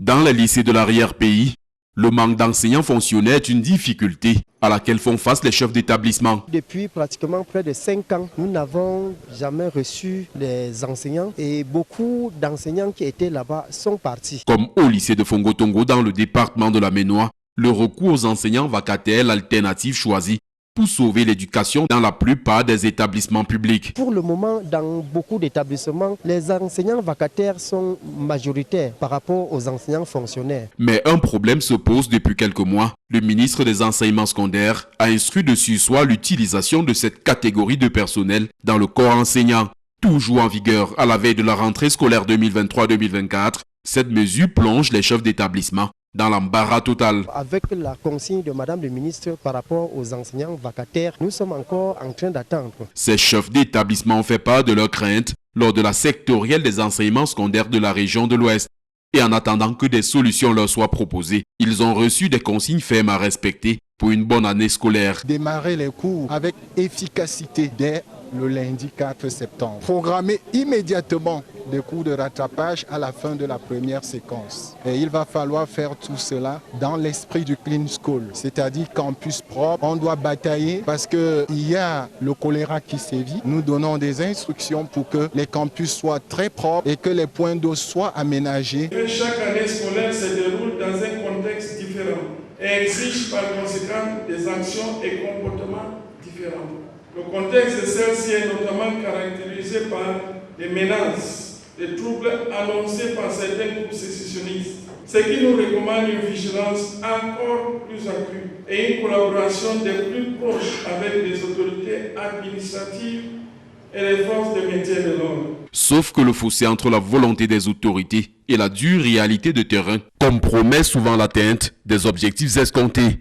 Dans les lycées de l'arrière-pays, le manque d'enseignants fonctionnaires est une difficulté à laquelle font face les chefs d'établissement. Depuis pratiquement près de 5 ans, nous n'avons jamais reçu les enseignants et beaucoup d'enseignants qui étaient là-bas sont partis. Comme au lycée de Fongotongo dans le département de la Ménois, le recours aux enseignants vacataires est l'alternative choisie pour sauver l'éducation dans la plupart des établissements publics. Pour le moment, dans beaucoup d'établissements, les enseignants vacataires sont majoritaires par rapport aux enseignants fonctionnaires. Mais un problème se pose depuis quelques mois. Le ministre des Enseignements secondaires a instruit de surseoir l'utilisation de cette catégorie de personnel dans le corps enseignant. Toujours en vigueur à la veille de la rentrée scolaire 2023-2024, cette mesure plonge les chefs d'établissement dans l'embarras total. Avec la consigne de Madame le ministre par rapport aux enseignants vacataires, nous sommes encore en train d'attendre. Ces chefs d'établissement ont fait part de leurs craintes lors de la sectorielle des enseignements secondaires de la région de l'Ouest. Et en attendant que des solutions leur soient proposées, ils ont reçu des consignes fermes à respecter pour une bonne année scolaire. Démarrer les cours avec efficacité dès le lundi 4 septembre. Programmer immédiatement des cours de rattrapage à la fin de la première séquence. Et il va falloir faire tout cela dans l'esprit du Clean School, c'est-à-dire campus propre. On doit batailler parce qu'il y a le choléra qui sévit. Nous donnons des instructions pour que les campus soient très propres et que les points d'eau soient aménagés. Chaque année scolaire se déroule dans un contexte différent et exige par conséquent des actions et comportements différents. Le contexte de celle-ci est notamment caractérisé par des menaces, des troubles annoncés par certains groupes sécessionnistes, ce qui nous recommande une vigilance encore plus accrue et une collaboration des plus proches avec les autorités administratives et les forces de maintien de l'ordre. Sauf que le fossé entre la volonté des autorités et la dure réalité de terrain compromet souvent l'atteinte des objectifs escomptés.